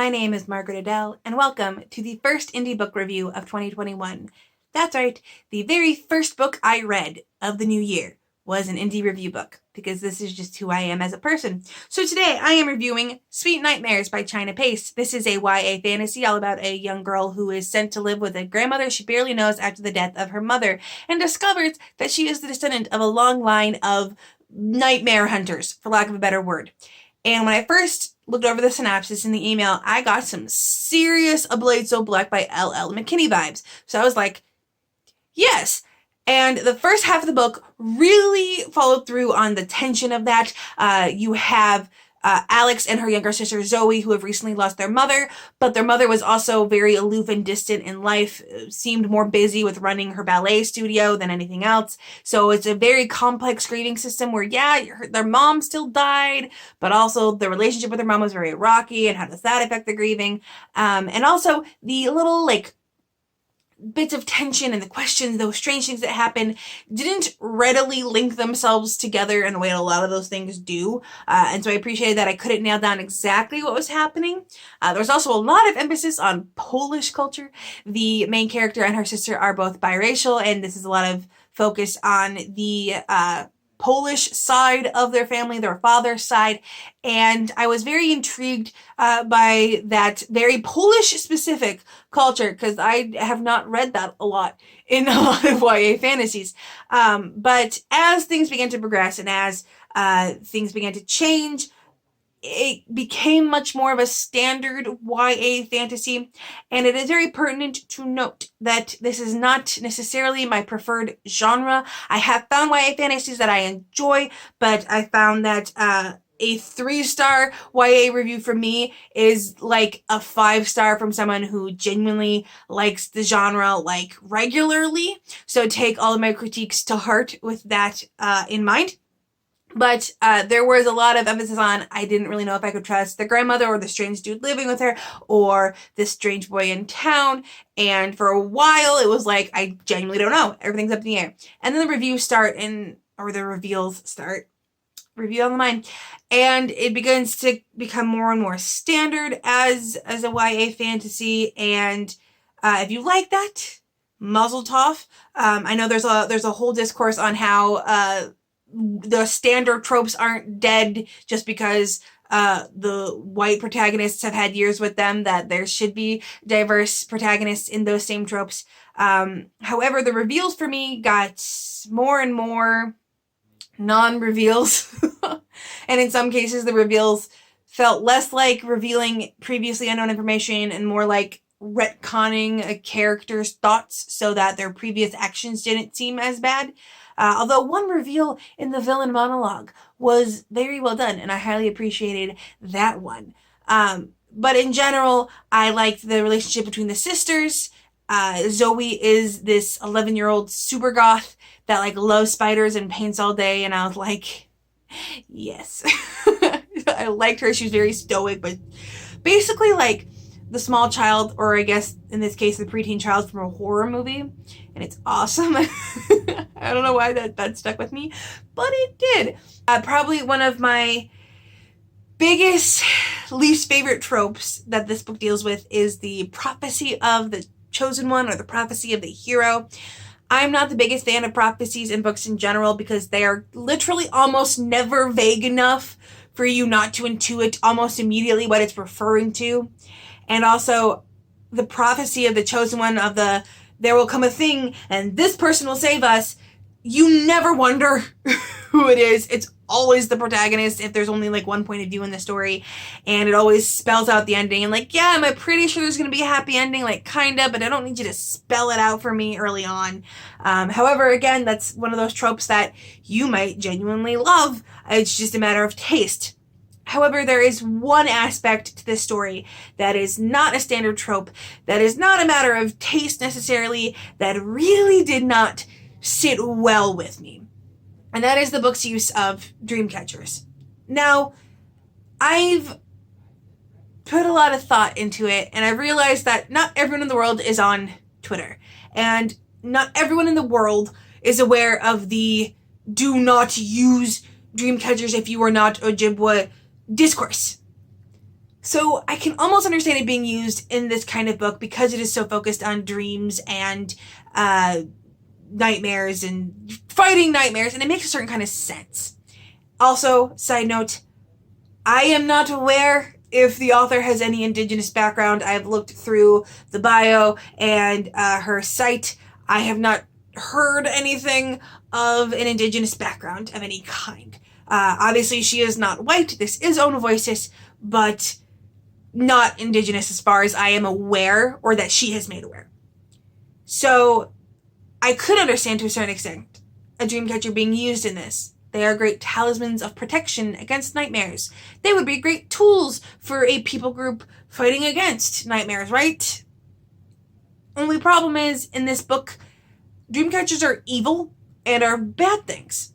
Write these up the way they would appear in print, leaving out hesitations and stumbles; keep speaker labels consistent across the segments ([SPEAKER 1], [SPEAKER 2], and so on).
[SPEAKER 1] My name is Margaret Adele, and welcome to the first indie book review of 2021. That's right, the very first book I read of the new year was an indie review book, because this is just who I am as a person. So today I am reviewing Sweet Nightmares by Chynna Pace. This is a YA fantasy all about a young girl who is sent to live with a grandmother she barely knows after the death of her mother, and discovers that she is the descendant of a long line of nightmare hunters, for lack of a better word. And when I first looked over the synopsis in the email, I got some serious A Blade So Black by L.L. McKinney vibes. So I was like, yes. And the first half of the book really followed through on the tension of that. You have Alex and her younger sister Zoe, who have recently lost their mother, but their mother was also very aloof and distant in life, seemed more busy with running her ballet studio than anything else. So it's a very complex grieving system where, their mom still died, but also the relationship with their mom was very rocky, and how does that affect the grieving? And also the little, bits of tension and the questions, those strange things that happen, didn't readily link themselves together in the way a lot of those things do. And so I appreciated that I couldn't nail down exactly what was happening. There was also a lot of emphasis on Polish culture. The main character and her sister are both biracial, and this is a lot of focus on the Polish side of their family, their father's side, and I was very intrigued by that very Polish-specific culture, because I have not read that a lot in a lot of YA fantasies. But as things began to progress and as things began to change, it became much more of a standard YA fantasy, and it is very pertinent to note that this is not necessarily my preferred genre. I have found YA fantasies that I enjoy, but I found that a 3-star YA review from me is like a 5-star from someone who genuinely likes the genre, regularly. So take all of my critiques to heart with that in mind. But there was a lot of emphasis on, I didn't really know if I could trust the grandmother or the strange dude living with her or this strange boy in town. And for a while, it was like, I genuinely don't know. Everything's up in the air. And then the reviews start, or the reveals start. Review on the mind. And it begins to become more and more standard as a YA fantasy. And if you like that, mazel tov. I know there's a whole discourse on how the standard tropes aren't dead just because the white protagonists have had years with them, that there should be diverse protagonists in those same tropes. However, the reveals for me got more and more non-reveals. And in some cases, the reveals felt less like revealing previously unknown information and more like retconning a character's thoughts so that their previous actions didn't seem as bad. Although one reveal in the villain monologue was very well done, and I highly appreciated that one. But in general, I liked the relationship between the sisters. Zoe is this 11-year-old super goth that loves spiders and paints all day, and I was like, yes. I liked her. She was very stoic, but basically the small child, or I guess in this case the preteen child from a horror movie, and it's awesome. I don't know why that stuck with me, but it did. Probably one of my biggest, least favorite tropes that this book deals with is the prophecy of the chosen one, or the prophecy of the hero. I'm not the biggest fan of prophecies in books in general, because they are literally almost never vague enough for you not to intuit almost immediately what it's referring to. And also, the prophecy of the chosen one, of the there will come a thing and this person will save us, you never wonder who it is. It's always the protagonist if there's only one point of view in the story, and it always spells out the ending. And I'm pretty sure there's gonna be a happy ending, kinda, but I don't need you to spell it out for me early on. However, again, that's one of those tropes that you might genuinely love. It's just a matter of taste. However, there is one aspect to this story that is not a standard trope, that is not a matter of taste necessarily, that really did not sit well with me. And that is the book's use of dream catchers. Now, I've put a lot of thought into it, and I've realized that not everyone in the world is on Twitter. And not everyone in the world is aware of the do not use dream catchers if you are not Ojibwa discourse. So I can almost understand it being used in this kind of book because it is so focused on dreams and nightmares and fighting nightmares, and it makes a certain kind of sense. Also, side note, I am not aware if the author has any Indigenous background. I've looked through the bio and her site. I have not heard anything of an Indigenous background of any kind. Obviously, she is not white. This is Own Voices, but not Indigenous as far as I am aware or that she has made aware. So I could understand to a certain extent a dreamcatcher being used in this. They are great talismans of protection against nightmares. They would be great tools for a people group fighting against nightmares, right? Only problem is, in this book, dreamcatchers are evil and are bad things.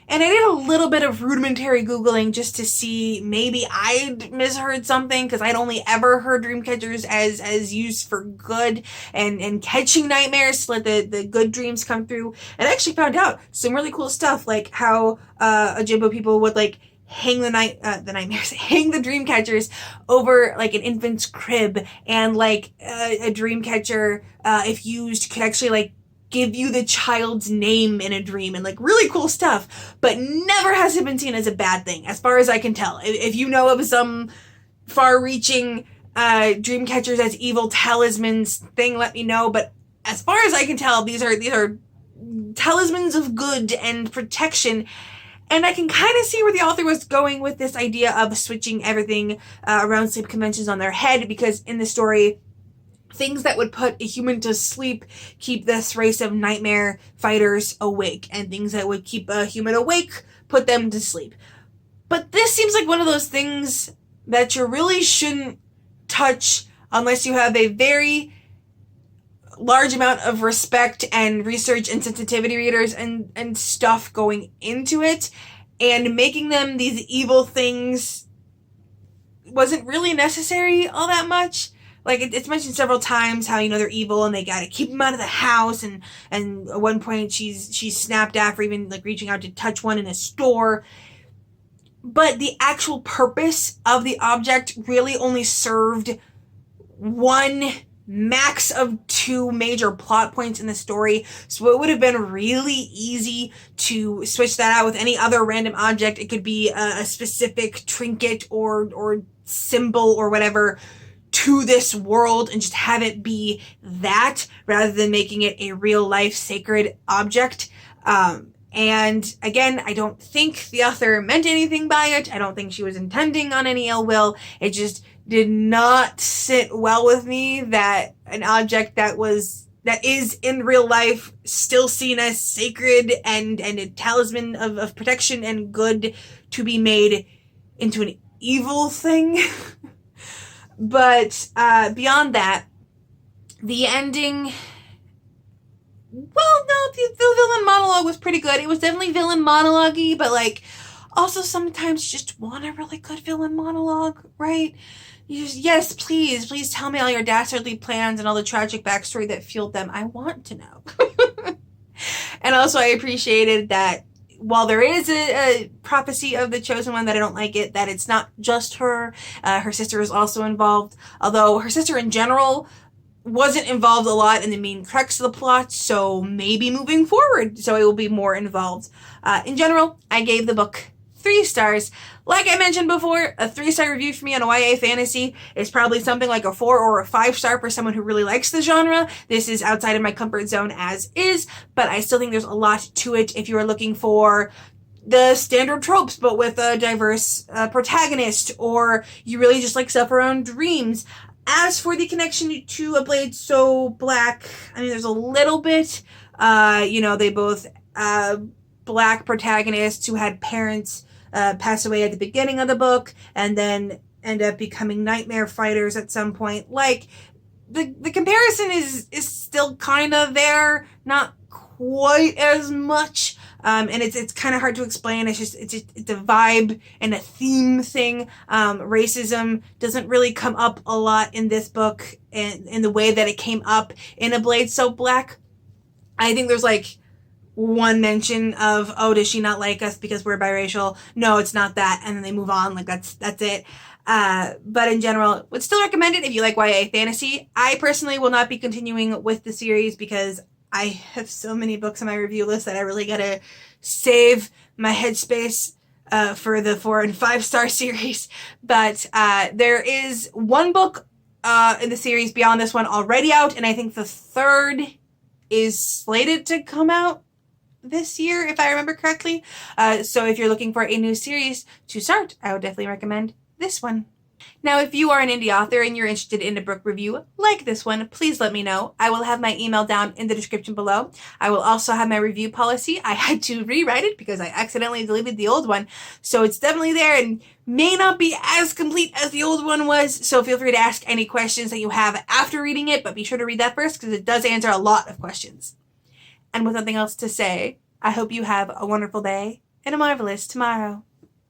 [SPEAKER 1] And I did a little bit of rudimentary Googling just to see maybe I'd misheard something, because I'd only ever heard dreamcatchers as used for good and catching nightmares to let the good dreams come through. And I actually found out some really cool stuff, like how Ojibwe people would like hang hang the dreamcatchers over like an infant's crib, and like a dreamcatcher, if used, could actually like give you the child's name in a dream, and like really cool stuff, but never has it been seen as a bad thing, as far as I can tell. If you know of some far-reaching dreamcatchers as evil talismans thing, let me know. But as far as I can tell, these are talismans of good and protection. And I can kind of see where the author was going with this idea of switching everything around sleep conventions on their head, because in the story, things that would put a human to sleep keep this race of nightmare fighters awake, and things that would keep a human awake put them to sleep. But this seems like one of those things that you really shouldn't touch unless you have a very large amount of respect and research and sensitivity readers and stuff going into it. And making them these evil things wasn't really necessary all that much. Like, it's mentioned several times how, they're evil and they gotta keep them out of the house, and at one point she's snapped at for even, like, reaching out to touch one in a store. But the actual purpose of the object really only served one, max of two major plot points in the story, so it would have been really easy to switch that out with any other random object. It could be a specific trinket or symbol or whatever to this world, and just have it be that, rather than making it a real life sacred object. And again, I don't think the author meant anything by it. I don't think she was intending on any ill will. It just did not sit well with me that an object that is in real life still seen as sacred and a talisman of protection and good to be made into an evil thing. But beyond that, the ending, well, no, the villain monologue was pretty good. It was definitely villain monologue-y, but like, also sometimes you just want a really good villain monologue, right? You just, yes, please tell me all your dastardly plans and all the tragic backstory that fueled them. I want to know. And also I appreciated that while there is a prophecy of the chosen one, that I don't like it, that it's not just her. Her sister is also involved, although her sister in general wasn't involved a lot in the main crux of the plot, so maybe moving forward, so it will be more involved. In general, I gave the book 3 stars. Like I mentioned before, a 3-star review for me on YA fantasy is probably something like a 4 or a 5-star for someone who really likes the genre. This is outside of my comfort zone as is, but I still think there's a lot to it if you are looking for the standard tropes, but with a diverse protagonist, or you really just like stuff around dreams. As for the connection to A Blade So Black, I mean, there's a little bit. They both black protagonists who had parents pass away at the beginning of the book, and then end up becoming nightmare fighters at some point. Like, the comparison is still kind of there, not quite as much, and it's kind of hard to explain. It's a vibe and a theme thing. Racism doesn't really come up a lot in this book, in the way that it came up in A Blade So Black. I think there's like one mention of, oh, does she not like us because we're biracial? No, it's not that. And then they move on. Like, that's it. But in general, would still recommend it if you like YA fantasy. I personally will not be continuing with the series because I have so many books on my review list that I really gotta save my headspace for the 4 and 5 star series. But there is one book in the series beyond this one already out, and I think the third is slated to come out this year, if I remember correctly. So if you're looking for a new series to start, I would definitely recommend this one. Now, if you are an indie author and you're interested in a book review like this one, please let me know. I will have my email down in the description below. I will also have my review policy. I had to rewrite it because I accidentally deleted the old one. So it's definitely there and may not be as complete as the old one was. So feel free to ask any questions that you have after reading it, but be sure to read that first because it does answer a lot of questions. And with nothing else to say, I hope you have a wonderful day and a marvelous tomorrow.